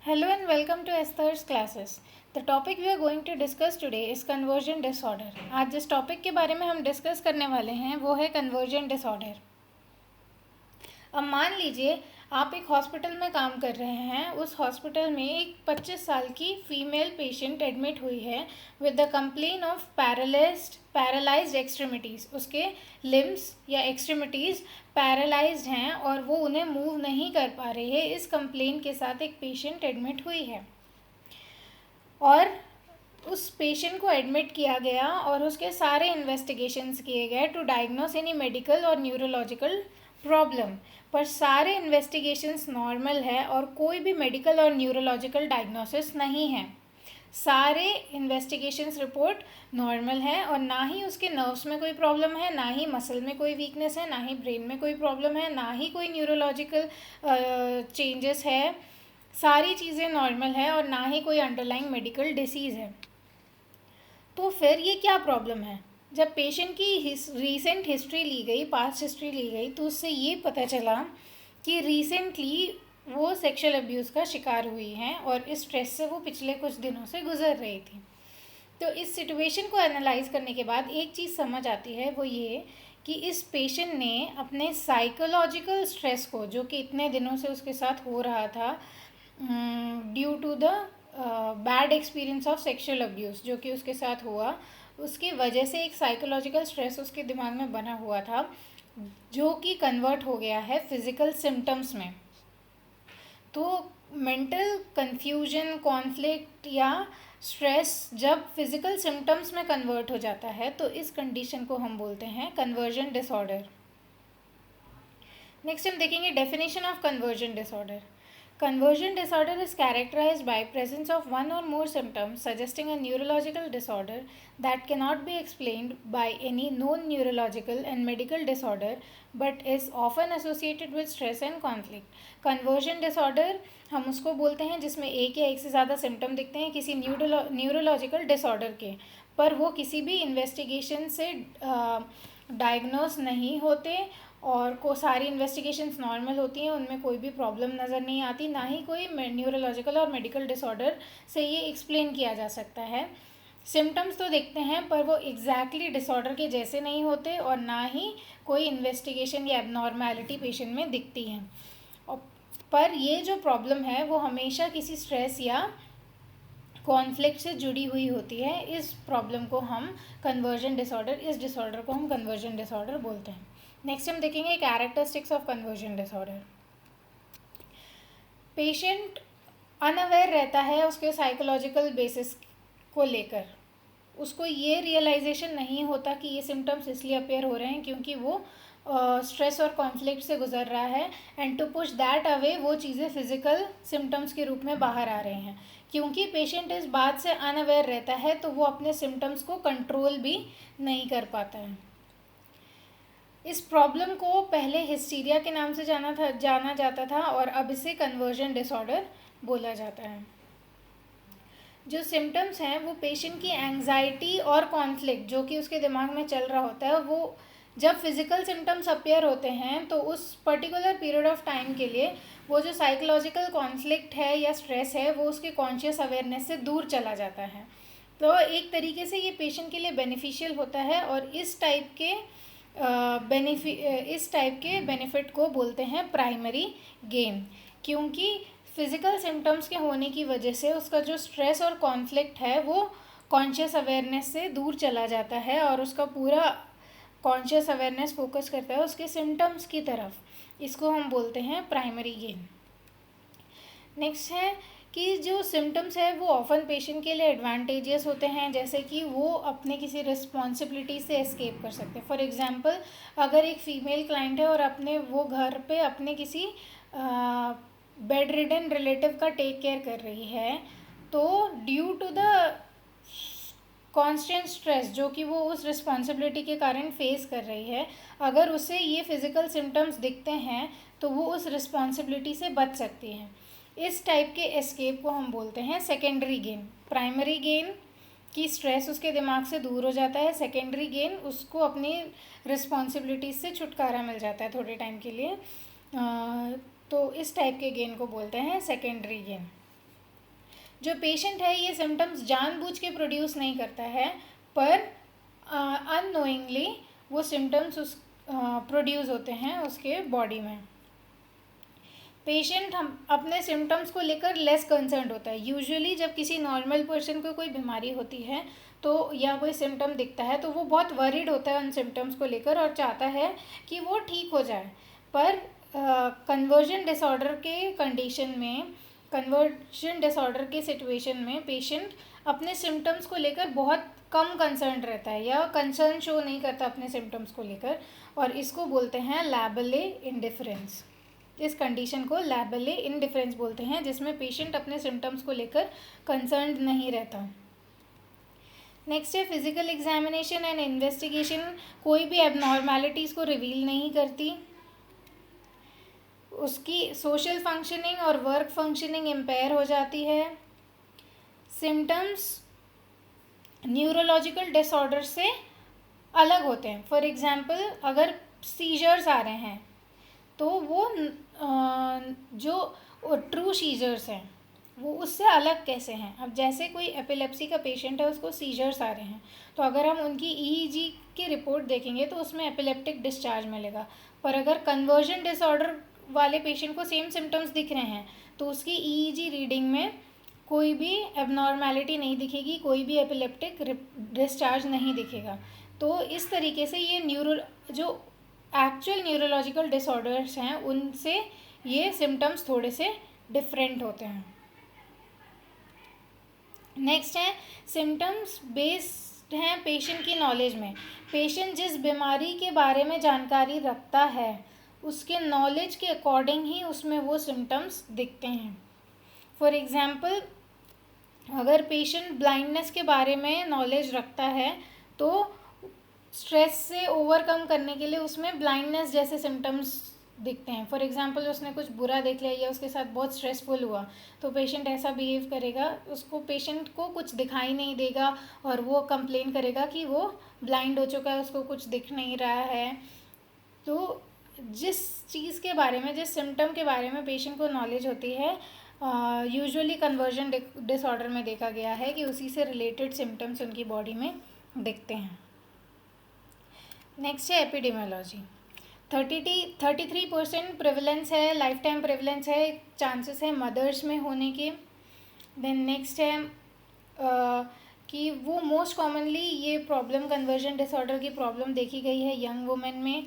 Hello and welcome to Esther's classes. The topic we are going to discuss today is conversion disorder. आज जिस topic के बारे में हम डिस्कस करने वाले हैं वो है कन्वर्जन डिसऑर्डर. अब मान लीजिए आप एक हॉस्पिटल में काम कर रहे हैं. उस हॉस्पिटल में एक 25 साल की फीमेल पेशेंट एडमिट हुई है with the complain of paralysed extremities. उसके लिम्स या एक्सट्रीमिटीज़ पैरालाइज्ड हैं और वो उन्हें मूव नहीं कर पा रही है. इस कंप्लेन के साथ एक पेशेंट एडमिट हुई है और उस पेशेंट को एडमिट किया गया और उसके सारे इन्वेस्टिगेशंस किए गए टू डायग्नोस एनी मेडिकल और न्यूरोलॉजिकल प्रॉब्लम. पर सारे इन्वेस्टिगेशंस नॉर्मल है और कोई भी मेडिकल और न्यूरोलॉजिकल डायग्नोसिस नहीं है. सारे इन्वेस्टिगेशंस रिपोर्ट नॉर्मल है और ना ही उसके नर्व्स में कोई प्रॉब्लम है, ना ही मसल में कोई वीकनेस है, ना ही ब्रेन में कोई प्रॉब्लम है, ना ही कोई न्यूरोलॉजिकल चेंजेस है. सारी चीज़ें नॉर्मल है और ना ही कोई अंडरलाइंग मेडिकल डिसीज़ है. तो फिर ये क्या प्रॉब्लम है? जब पेशेंट की रीसेंट हिस्ट्री ली गई, पास्ट हिस्ट्री ली गई, तो उससे ये पता चला कि रिसेंटली वो सेक्सुअल अब्यूज़ का शिकार हुई हैं और इस स्ट्रेस से वो पिछले कुछ दिनों से गुजर रही थी. तो इस सिचुएशन को एनालाइज करने के बाद एक चीज़ समझ आती है, वो ये कि इस पेशेंट ने अपने साइकोलॉजिकल स्ट्रेस को, जो कि इतने दिनों से उसके साथ हो रहा था due to the bad experience of sexual abuse जो कि उसके साथ हुआ, उसकी वजह से एक साइकोलॉजिकल स्ट्रेस उसके दिमाग में बना हुआ था जो कि कन्वर्ट हो गया है फिज़िकल सिम्टम्स में. तो मेंटल कन्फ्यूजन, कॉन्फ्लिक्ट या स्ट्रेस जब फिज़िकल सिम्टम्स में कन्वर्ट हो जाता है तो इस कंडीशन को हम बोलते हैं कन्वर्जन डिसऑर्डर. नेक्स्ट हम देखेंगे definition of conversion disorder. Conversion disorder is characterized by presence of one or more symptoms suggesting a neurological disorder that cannot be explained by any known neurological and medical disorder but is often associated with stress and conflict. Conversion disorder हम उसको बोलते हैं जिसमें एक या एक से ज़्यादा सिम्टम दिखते हैं किसी न्यूरोलॉजिकल डिसऑर्डर के, पर वो किसी भी इन्वेस्टिगेशन से डायग्नोस नहीं होते और को सारी इन्वेस्टिगेशंस नॉर्मल होती हैं, उनमें कोई भी प्रॉब्लम नज़र नहीं आती, ना ही कोई न्यूरोलॉजिकल और मेडिकल डिसऑर्डर से ये एक्सप्लेन किया जा सकता है. सिम्टम्स तो देखते हैं पर वो एग्जैक्टली डिसऑर्डर के जैसे नहीं होते और ना ही कोई इन्वेस्टिगेशन या एबनॉर्मैलिटी पेशेंट में दिखती है. पर ये जो प्रॉब्लम है वो हमेशा किसी स्ट्रेस या कॉन्फ्लिक्ट से जुड़ी हुई होती है. इस प्रॉब्लम को हम कन्वर्जन डिसऑर्डर, इस डिसऑर्डर को हम कन्वर्जन डिसऑर्डर बोलते हैं. नेक्स्ट हम देखेंगे characteristics of conversion disorder. Patient unaware रहता है उसके साइकोलॉजिकल बेसिस को लेकर. उसको ये रियलाइजेशन नहीं होता कि ये सिम्टम्स इसलिए अपेयर हो रहे हैं क्योंकि वो स्ट्रेस और कॉन्फ्लिक्ट से गुजर रहा है. And to push that away वो चीज़ें फिज़िकल सिम्टम्स के रूप में बाहर आ रहे हैं. क्योंकि पेशेंट इस बात से अनअवेयर रहता है तो वो अपने सिम्टम्स को कंट्रोल भी नहीं कर पाता है. इस प्रॉब्लम को पहले हिस्टीरिया के नाम से जाना जाता था और अब इसे कन्वर्जन डिसऑर्डर बोला जाता है. जो सिम्टम्स हैं वो पेशेंट की एंग्जाइटी और कॉन्फ्लिक्ट जो कि उसके दिमाग में चल रहा होता है, वो जब फिज़िकल सिम्टम्स अपीयर होते हैं तो उस पर्टिकुलर पीरियड ऑफ टाइम के लिए वो जो साइकोलॉजिकल कॉन्फ्लिक्ट है या स्ट्रेस है वो उसके कॉन्शियस अवेयरनेस से दूर चला जाता है. तो एक तरीके से ये पेशेंट के लिए बेनिफिशियल होता है और इस टाइप के बेनिफिट को बोलते हैं प्राइमरी गेन. क्योंकि फिज़िकल सिम्टम्स के होने की वजह से उसका जो स्ट्रेस और कॉन्फ्लिक्ट है वो कॉन्शियस अवेयरनेस से दूर चला जाता है और उसका पूरा कॉन्शियस अवेयरनेस फोकस करता है उसके सिम्टम्स की तरफ. इसको हम बोलते हैं प्राइमरी गेन. नेक्स्ट है कि जो सिम्टम्स है वो ऑफन पेशेंट के लिए एडवांटेजियस होते हैं, जैसे कि वो अपने किसी रिस्पॉन्सिबिलिटी से एस्केप कर सकते हैं. फॉर एग्जांपल अगर एक फ़ीमेल क्लाइंट है और वो घर पे अपने किसी बेड रिडन रिलेटिव का टेक केयर कर रही है, तो due to the constant stress जो कि वो उस रिस्पॉन्सिबिलिटी के कारण फेस कर रही है, अगर उसे ये फिज़िकल सिम्टम्स दिखते हैं तो वो उस रिस्पॉन्सिबिलिटी से बच सकती हैं. इस टाइप के एस्केप को हम बोलते हैं सेकेंडरी गेन. प्राइमरी गेन की स्ट्रेस उसके दिमाग से दूर हो जाता है, सेकेंडरी गेन उसको अपनी रिस्पॉन्सिबिलिटीज से छुटकारा मिल जाता है थोड़े टाइम के लिए. तो इस टाइप के गेन को बोलते हैं सेकेंडरी गेन. जो पेशेंट है ये सिम्टम्स जानबूझ के प्रोड्यूस नहीं करता है, पर अननोइंगली वो सिम्टम्स उस प्रोड्यूस होते हैं उसके बॉडी में। पेशेंट हम अपने सिम्टम्स को लेकर लेस कंसर्न्ड होता है। यूजुअली जब किसी नॉर्मल पर्सन को कोई बीमारी होती है तो या कोई सिम्टम दिखता है तो वो बहुत वरीड होता है उन सिम्टम्स को लेकर और चाहता है कि वो ठीक हो जाए। पर कन्वर्जन डिसऑर्डर के कंडीशन में, कन्वर्जन डिसऑर्डर के सिचुएशन में पेशेंट अपने सिम्टम्स को लेकर बहुत कम कंसर्न रहता है या कंसर्न शो नहीं करता अपने सिम्टम्स को लेकर, और इसको बोलते हैं लैबले इंडिफरेंस। इस कंडीशन को लैबले इंडिफरेंस बोलते हैं, जिसमें पेशेंट अपने सिम्टम्स को लेकर कंसर्न नहीं रहता। नेक्स्ट है फिजिकल एग्जामिनेशन एंड इन्वेस्टिगेशन कोई भी एबनॉर्मेलिटीज़ को रिवील नहीं करती। उसकी सोशल फंक्शनिंग और वर्क फंक्शनिंग इम्पेयर हो जाती है। सिम्टम्स न्यूरोलॉजिकल डिसऑर्डर से अलग होते हैं। फॉर एग्जांपल अगर सीजर्स आ रहे हैं तो वो जो ट्रू सीजर्स हैं वो उससे अलग कैसे हैं। अब जैसे कोई एपिलेप्सी का पेशेंट है, उसको सीजर्स आ रहे हैं, तो अगर हम उनकी ईईजी की रिपोर्ट देखेंगे तो उसमें एपिलेप्टिक डिस्चार्ज मिलेगा। पर अगर कन्वर्जन डिसऑर्डर वाले पेशेंट को सेम सिम्टम्स दिख रहे हैं तो उसकी ईईजी रीडिंग में कोई भी एबनॉर्मेलिटी नहीं दिखेगी, कोई भी एपिलेप्टिक डिस्चार्ज नहीं दिखेगा। तो इस तरीके से ये जो एक्चुअल न्यूरोलॉजिकल डिसऑर्डर्स हैं उनसे ये सिम्टम्स थोड़े से डिफरेंट होते हैं। नेक्स्ट है सिम्टम्स बेस्ड हैं पेशेंट की नॉलेज में। पेशेंट जिस बीमारी के बारे में जानकारी रखता है उसके नॉलेज के अकॉर्डिंग ही उसमें वो सिम्टम्स दिखते हैं। फॉर एग्ज़ाम्पल अगर पेशेंट ब्लाइंडनेस के बारे में नॉलेज रखता है तो स्ट्रेस से ओवरकम करने के लिए उसमें ब्लाइंडनेस जैसे सिम्टम्स दिखते हैं। फॉर एग्जांपल उसने कुछ बुरा देख लिया या उसके साथ बहुत स्ट्रेसफुल हुआ तो पेशेंट ऐसा बिहेव करेगा, उसको पेशेंट को कुछ दिखाई नहीं देगा और वो कंप्लेन करेगा कि वो ब्लाइंड हो चुका है, उसको कुछ दिख नहीं रहा है। तो जिस चीज़ के बारे में, जिस सिम्टम के बारे में पेशेंट को नॉलेज होती है, यूजुअली कन्वर्जन डिसऑर्डर में देखा गया है कि उसी से रिलेटेड सिम्टम्स उनकी बॉडी में दिखते हैं। नेक्स्ट है एपिडेमियोलॉजी। 33% प्रेवलेंस है, लाइफ टाइम प्रेवलेंस है, चांसेस है मदर्स में होने के। देन नेक्स्ट है कि वो मोस्ट कॉमनली ये प्रॉब्लम, कन्वर्जन डिसऑर्डर की प्रॉब्लम देखी गई है यंग वुमेन में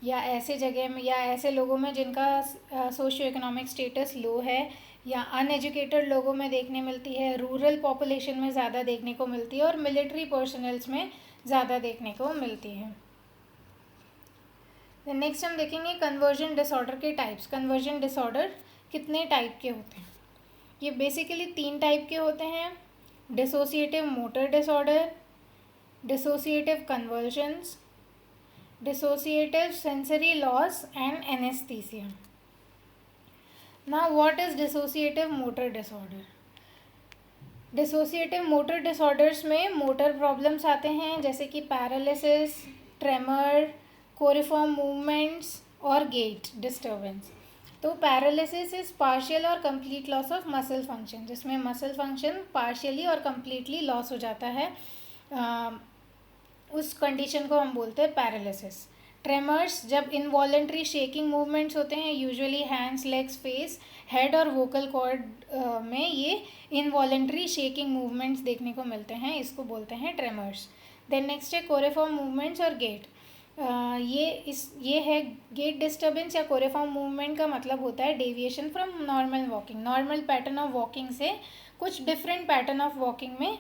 या ऐसे जगह में या ऐसे लोगों में जिनका सोशियो इकोनॉमिक स्टेटस लो है, या अनएजुकेटेड लोगों में देखने मिलती है, रूरल पॉपुलेशन में ज़्यादा देखने को मिलती है और मिलिट्री पर्सनल्स में ज़्यादा देखने को मिलती है। नेक्स्ट हम देखेंगे कन्वर्जन डिसऑर्डर के टाइप्स। कन्वर्जन डिसऑर्डर कितने टाइप के होते हैं? ये बेसिकली 3 टाइप के होते हैं: dissociative motor disorder, dissociative convergence, dissociative sensory loss and anaesthesia. Now what is dissociative motor disorder? Dissociative motor disorders में मोटर प्रॉब्लम्स आते हैं जैसे कि पैरालिसिस, ट्रेमर, कोरिफॉर्म मूवमेंट्स और गेट डिस्टर्बेंस। तो पैरालिसिस इज पार्शियल और complete loss of muscle function, जिसमें muscle function partially और कंप्लीटली लॉस हो जाता है, उस कंडीशन को हम बोलते हैं पैरालिसिस। ट्रेमर्स जब इनवॉलेंट्री शेकिंग मूवमेंट्स होते हैं, usually hands, legs, face, head और वोकल कॉर्ड में ये इनवॉलेंट्री शेकिंग मूवमेंट्स देखने को मिलते हैं, इसको बोलते हैं ट्रेमर्स। देन नेक्स्ट है कोरिफॉर्म मूवमेंट्स और गेट। ये है गेट डिस्टर्बेंस या कोरिफॉर्म मूवमेंट का मतलब होता है deviation from normal walking. Normal pattern of walking से कुछ डिफरेंट पैटर्न ऑफ वॉकिंग में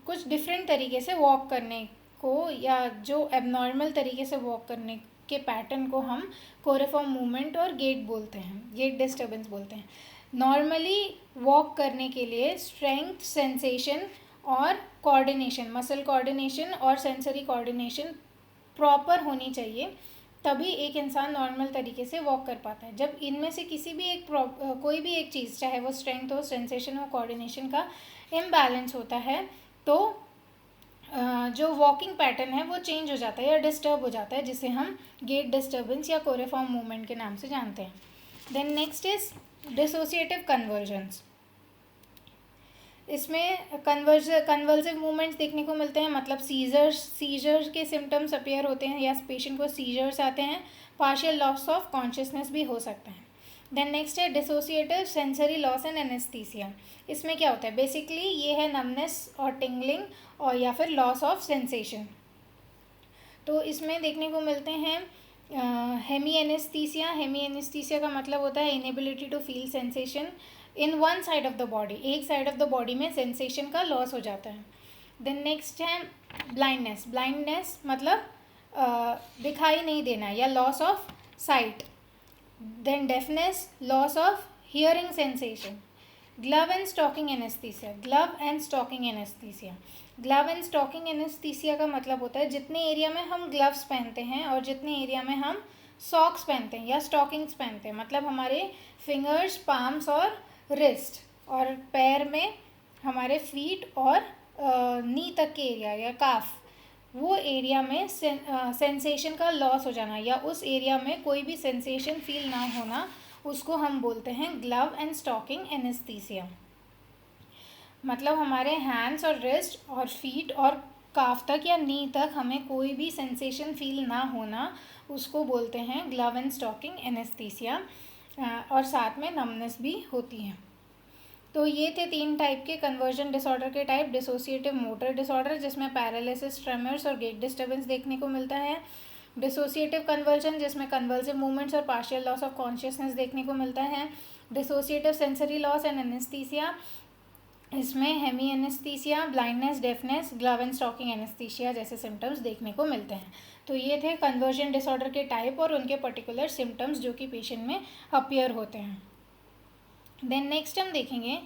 कुछ डिफरेंट तरीके से वॉक करने को, या जो एबनॉर्मल तरीके से वॉक करने के पैटर्न को हम कोरिफॉर्म मूवमेंट और गेट बोलते हैं, गेट डिस्टर्बेंस बोलते हैं। नॉर्मली वॉक करने के लिए स्ट्रेंथ, सेंसेशन और कोऑर्डिनेशन, मसल कोऑर्डिनेशन और सेंसरी कोऑर्डिनेशन प्रॉपर होनी चाहिए, तभी एक इंसान नॉर्मल तरीके से वॉक कर पाता है। जब इनमें से किसी भी एक कोई भी एक चीज़, चाहे वो स्ट्रेंथ हो, सेंसेशन हो, कोऑर्डिनेशन का इम्बैलेंस होता है तो जो वॉकिंग पैटर्न है वो चेंज हो जाता है या डिस्टर्ब हो जाता है, जिसे हम गेट डिस्टर्बेंस या कोरिफॉर्म मूवमेंट के नाम से जानते हैं। Then next is dissociative conversions. इसमें कन्वल्सिव मूवमेंट्स देखने को मिलते हैं, मतलब सीजर्स के सिम्टम्स अपीयर होते हैं या पेशेंट को सीजर्स आते हैं। पार्शियल लॉस ऑफ कॉन्शियसनेस भी हो सकता है। देन नेक्स्ट है dissociative sensory loss and anaesthesia. इसमें क्या होता है, बेसिकली ये है नमनेस और टिंगलिंग और या फिर लॉस ऑफ सेंसेशन। तो इसमें देखने को मिलते हैं हेमी एनेस्थीसिया। हेमी एनेस्थीसिया का मतलब होता है inability to feel sensation in one side of the body, एक साइड ऑफ द बॉडी में सेंसेशन का लॉस हो जाता है। देन नेक्स्ट है ब्लाइंडनेस। ब्लाइंडनेस मतलब दिखाई नहीं देना या loss of sight. Then deafness, loss of hearing sensation. Glove and stocking anaesthesia. Glove and stocking anaesthesia. Glove and stocking anaesthesia का मतलब होता है जितने एरिया में हम ग्लव्स पहनते हैं और जितने एरिया में हम सॉक्स पहनते हैं या स्टॉकिंग्स पहनते हैं, मतलब हमारे फिंगर्स, पाम्स और रिस्ट, और पैर में हमारे फीट और नी तक के एरिया या काफ, वो एरिया में सेंसेशन का लॉस हो जाना या उस एरिया में कोई भी सेंसेशन फील ना होना, उसको हम बोलते हैं ग्लव एंड स्टॉकिंग एनेस्थीसिया। मतलब हमारे हैंड्स और रिस्ट और फीट और काफ तक या नी तक हमें कोई भी सेंसेशन फील ना होना, उसको बोलते हैं ग्लव एंड स्टॉकिंग एनेस्थीसिया, और साथ में नमनेस भी होती है। तो ये थे 3 टाइप के कन्वर्जन डिसऑर्डर के टाइप। डिसोसिएटिव मोटर डिसऑर्डर जिसमें पैरालिसिस, ट्रेमर्स और गेट डिस्टर्बेंस देखने को मिलता है। डिसोसिएटिव कन्वर्जन जिसमें कन्वल्सिव मूवमेंट्स और पार्शियल लॉस ऑफ कॉन्शियसनेस देखने को मिलता है। Dissociative sensory loss and anaesthesia, इसमें hemi anaesthesia, blindness, deafness, glove and stocking anaesthesia जैसे सिम्टम्स देखने को मिलते हैं। तो ये थे कन्वर्जन डिसऑर्डर के टाइप और उनके पर्टिकुलर सिम्टम्स जो कि पेशेंट में अपीयर होते हैं। देन नेक्स्ट हम देखेंगे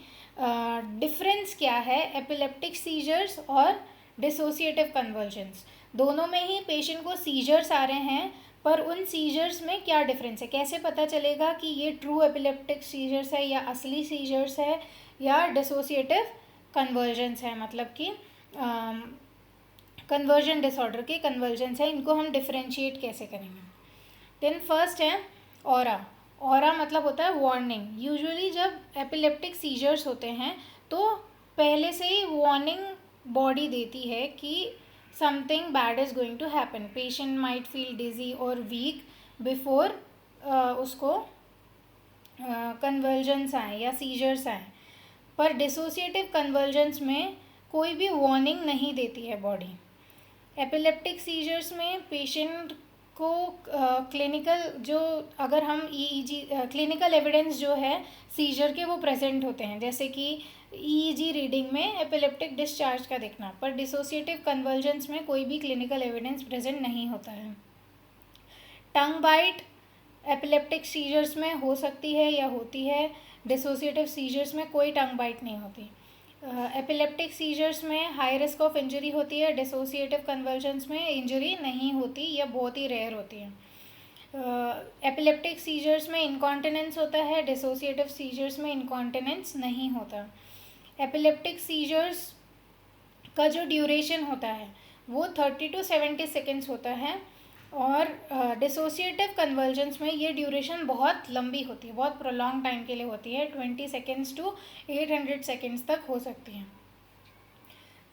डिफरेंस क्या है एपिलेप्टिक सीजर्स और डिसोसिएटिव कन्वर्जन्स। दोनों में ही पेशेंट को सीजर्स आ रहे हैं, पर उन सीजर्स में क्या डिफरेंस है, कैसे पता चलेगा कि ये ट्रू एपिलेप्टिक सीजर्स है या असली सीजर्स है या डिसोसिएटिव कन्वर्जन्स है, मतलब कि कन्वर्जन डिसऑर्डर के कन्वर्जन्स है, इनको हम डिफरेंशिएट कैसे करेंगे। देन फर्स्ट है ऑरा। ऑरा मतलब होता है वार्निंग। यूजुअली जब एपिलेप्टिक सीजर्स होते हैं तो पहले से ही वार्निंग बॉडी देती है कि something bad is going to happen. Patient might feel dizzy और वीक बिफोर उसको कन्वर्जन्स आए या सीजर्स आए। पर डिसोसिएटिव कन्वर्जन्स में कोई भी वार्निंग नहीं देती है बॉडी। एपिलेप्टिक सीजर्स में पेशेंट को क्लिनिकल जो अगर हम ईईजी क्लिनिकल एविडेंस जो है सीजर के वो प्रेजेंट होते हैं, जैसे कि ईईजी रीडिंग में एपिलेप्टिक डिस्चार्ज का दिखना, पर डिसोसिएटिव कन्वर्जन्स में कोई भी क्लिनिकल एविडेंस प्रेजेंट नहीं होता है। टंग बाइट एपिलेप्टिक सीजर्स में हो सकती है या होती है, डिसोसिएटिव सीजर्स में कोई टंग बाइट नहीं होती। एपिलेप्टिक सीजर्स में हाई रिस्क ऑफ इंजरी होती है, डिसोसिएटिव कन्वर्जन्स में इंजरी नहीं होती या बहुत ही रेयर होती है। एपिलेप्टिक सीजर्स में इनकॉन्टिनेंस होता है, डिसोसिएटिव सीजर्स में इनकॉन्टिनेंस नहीं होता। एपिलेप्टिक सीजर्स का जो ड्यूरेशन होता है वो 30 to 70 सेकेंड्स होता है, और डिसोसिएटिव कन्वर्जन्स में ये ड्यूरेशन बहुत लंबी होती है, बहुत प्रोलॉन्ग टाइम के लिए होती है, 20 सेकेंड्स to 800 सेकेंड्स तक हो सकती है।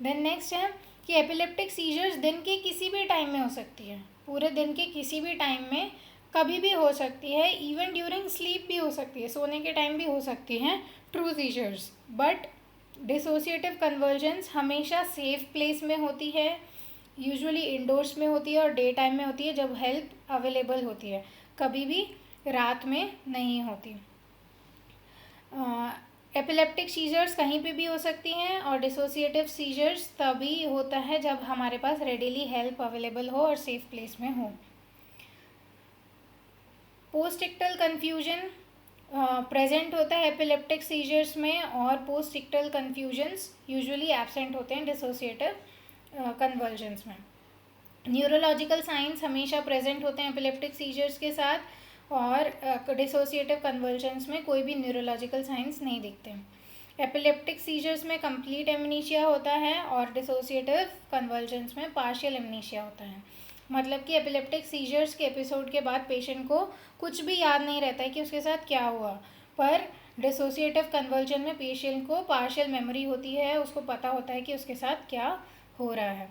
देन नेक्स्ट है कि एपिलेप्टिक सीजर्स दिन के किसी भी टाइम में हो सकती है, पूरे दिन के किसी भी टाइम में कभी भी हो सकती है, इवन ड्यूरिंग स्लीप भी हो सकती है, सोने के टाइम भी हो सकती हैं true seizures. But dissociative conversions हमेशा सेफ प्लेस में होती है, यूजुअली इंडोर्स में होती है और डे टाइम में होती है जब हेल्प अवेलेबल होती है, कभी भी रात में नहीं होती। एपिलेप्टिक सीजर्स कहीं पे भी हो सकती हैं और डिसोसिएटिव सीजर्स तभी होता है जब हमारे पास रेडिली हेल्प अवेलेबल हो और सेफ प्लेस में हो। पोस्टिक्टल कन्फ्यूजन प्रेजेंट होता है एपिलेप्टिक सीजर्स में, और पोस्टिक्टल कन्फ्यूजन्स यूजुअली एब्सेंट होते हैं डिसोसिएटिव कन्वर्जन्स में। न्यूरोलॉजिकल साइंस हमेशा प्रेजेंट होते हैं एपिलेप्टिक सीजर्स के साथ, और डिसोसिएटिव कन्वर्जन्स में कोई भी न्यूरोलॉजिकल साइंस नहीं दिखते। एपिलेप्टिक सीजर्स में कंप्लीट एमनीशिया होता है और डिसोसिएटिव कन्वर्जन्स में पार्शियल एमनीशिया होता है। मतलब कि एपिलेप्टिक सीजर्स के एपिसोड के बाद पेशेंट को कुछ भी याद नहीं रहता है कि उसके साथ क्या हुआ, पर डिसोसिएटिव कन्वर्जन में पेशेंट को पार्शियल मेमोरी होती है, उसको पता होता है कि उसके साथ क्या हो रहा है।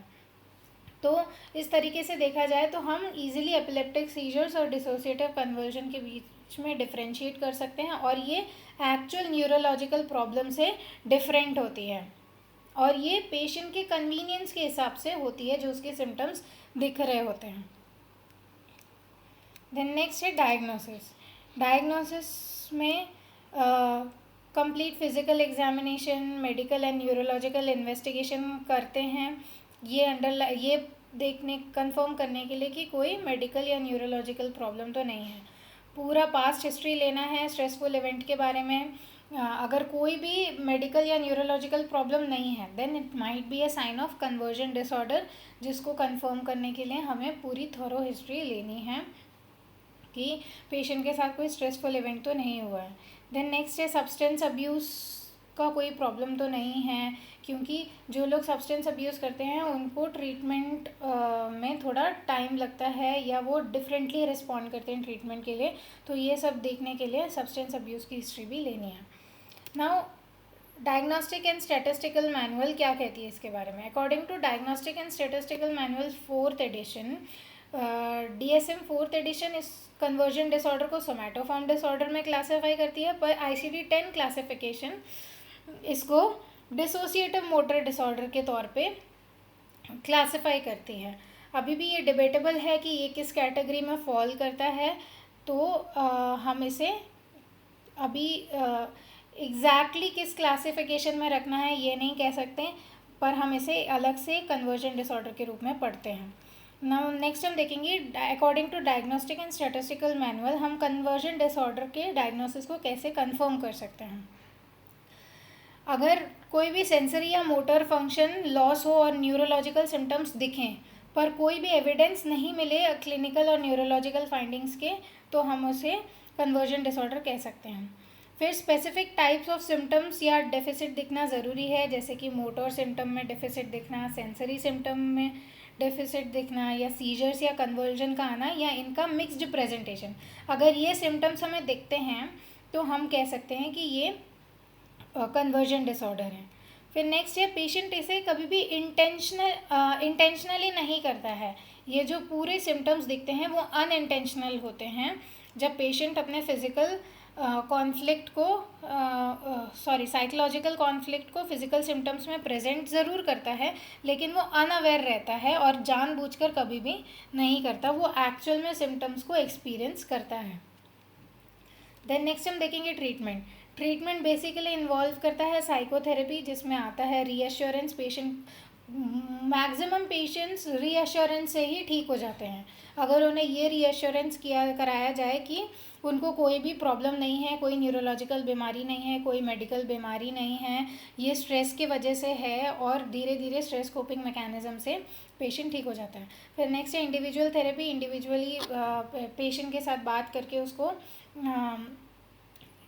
तो इस तरीके से देखा जाए तो हम इजीली एपिलेप्टिक सीजर्स और डिसोसिएटिव कन्वर्जन के बीच में डिफरेंशिएट कर सकते हैं, और ये एक्चुअल न्यूरोलॉजिकल प्रॉब्लम से डिफरेंट होती है, और ये पेशेंट के कन्वीनियंस के हिसाब से होती है जो उसके सिम्टम्स दिख रहे होते हैं। देन नेक्स्ट है डायग्नोसिस। डायग्नोसिस में complete physical examination, medical and neurological investigation करते हैं, ये देखने कंफर्म करने के लिए कि कोई मेडिकल या न्यूरोलॉजिकल प्रॉब्लम तो नहीं है। पूरा पास्ट हिस्ट्री लेना है स्ट्रेसफुल इवेंट के बारे में। अगर कोई भी मेडिकल या न्यूरोलॉजिकल प्रॉब्लम नहीं है then it might be a sign of conversion disorder, जिसको कंफर्म करने के लिए हमें पूरी थॉरो हिस्ट्री लेनी है कि पेशेंट के साथ कोई स्ट्रेसफुल इवेंट तो नहीं हुआ है। देन नेक्स्ट है सब्सटेंस अब्यूज़ का कोई प्रॉब्लम तो नहीं है, क्योंकि जो लोग सब्सटेंस अब्यूज़ करते हैं उनको ट्रीटमेंट में थोड़ा टाइम लगता है या वो डिफरेंटली रिस्पॉन्ड करते हैं ट्रीटमेंट के लिए, तो ये सब देखने के लिए सब्सटेंस अब्यूज़ की हिस्ट्री भी लेनी है। Now diagnostic and statistical manual क्या कहती है इसके बारे में। According to diagnostic and statistical manual 4th edition, DSM 4th edition इस कन्वर्जन डिसऑर्डर को सोमैटोफॉर्म डिसऑर्डर में क्लासीफाई करती है, पर ICD-10 क्लासिफिकेशन इसको डिसोसिएटिव मोटर डिसऑर्डर के तौर पे क्लासीफाई करती है। अभी भी ये डिबेटेबल है कि ये किस कैटेगरी में फॉल करता है, तो हम इसे अभी एग्जैक्टली किस क्लासिफिकेशन में रखना है ये नहीं कह सकते, पर हम इसे अलग से कन्वर्जन डिसऑर्डर के रूप में पढ़ते हैं। नाउ नेक्स्ट हम देखेंगे according to diagnostic and statistical manual हम कन्वर्जन डिसऑर्डर के डायग्नोसिस को कैसे कंफर्म कर सकते हैं। अगर कोई भी सेंसरी या मोटर फंक्शन लॉस हो और न्यूरोलॉजिकल सिम्टम्स दिखें पर कोई भी एविडेंस नहीं मिले क्लिनिकल और न्यूरोलॉजिकल फाइंडिंग्स के, तो हम उसे कन्वर्जन डिसऑर्डर कह सकते हैं। फिर स्पेसिफिक टाइप्स ऑफ सिम्टम्स या डेफिसिट दिखना ज़रूरी है, जैसे कि मोटर सिम्टम में डेफिसिट दिखना, सेंसरी सिम्टम में डेफिसिट दिखना, या सीजर्स या कन्वर्जन का आना, या इनका मिक्स्ड प्रेजेंटेशन। अगर ये सिम्टम्स हमें दिखते हैं तो हम कह सकते हैं कि ये कन्वर्जन डिसऑर्डर है। फिर नेक्स्ट है पेशेंट इसे कभी भी इंटेंशनली नहीं करता है। ये जो पूरे सिम्टम्स दिखते हैं वो अनइंटेंशनल होते हैं। जब पेशेंट अपने फिजिकल कॉन्फ्लिक्ट को साइकोलॉजिकल कॉन्फ्लिक्ट को फिजिकल सिम्टम्स में प्रेजेंट ज़रूर करता है, लेकिन वो अनअवेयर रहता है और जानबूझकर कभी भी नहीं करता, वो एक्चुअल में सिम्टम्स को एक्सपीरियंस करता है। देन नेक्स्ट हम देखेंगे ट्रीटमेंट बेसिकली इन्वॉल्व करता है साइकोथेरेपी, जिसमें आता है रीअश्योरेंस। मैक्सिमम पेशेंट्स रीअश्योरेंस से ही ठीक हो जाते हैं। अगर उन्हें ये रीअश्योरेंस कराया जाए कि उनको कोई भी प्रॉब्लम नहीं है, कोई न्यूरोलॉजिकल बीमारी नहीं है, कोई मेडिकल बीमारी नहीं है, ये स्ट्रेस की वजह से है, और धीरे धीरे स्ट्रेस कोपिंग मैकेनिज्म से पेशेंट ठीक हो जाता है। फिर नेक्स्ट है इंडिविजुअल थेरेपी। इंडिविजुअली पेशेंट के साथ बात करके उसको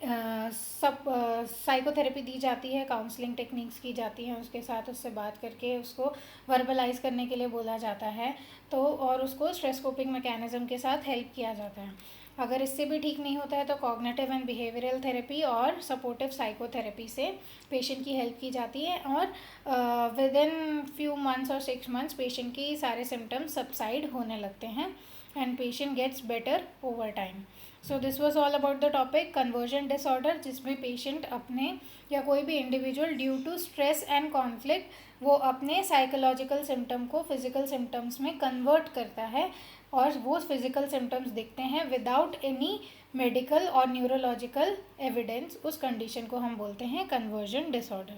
सब साइकोथेरेपी दी जाती है, काउंसलिंग टेक्निक्स की जाती हैं उसके साथ, उससे बात करके उसको वर्बलाइज करने के लिए बोला जाता है, तो और उसको स्ट्रेस कोपिंग मैकेनिज्म के साथ हेल्प किया जाता है। अगर इससे भी ठीक नहीं होता है तो कॉग्निटिव एंड बिहेवियरल थेरेपी और सपोर्टिव साइकोथेरेपी से पेशेंट की हेल्प की जाती है, और विद इन फ्यू मंथ्स और 6 मंथ्स पेशेंट की सारे सिम्टम्स सबसाइड होने लगते हैं and patient gets better over time. So this was all about the topic conversion disorder, जिसमें पेशेंट अपने या कोई भी individual due to stress and conflict वो अपने साइकोलॉजिकल सिम्टम को फिजिकल सिम्टम्स में कन्वर्ट करता है, और वो फिजिकल सिम्टम्स दिखते हैं विदाउट एनी मेडिकल और न्यूरोलॉजिकल एविडेंस। उस कंडीशन को हम बोलते हैं कन्वर्जन डिसऑर्डर।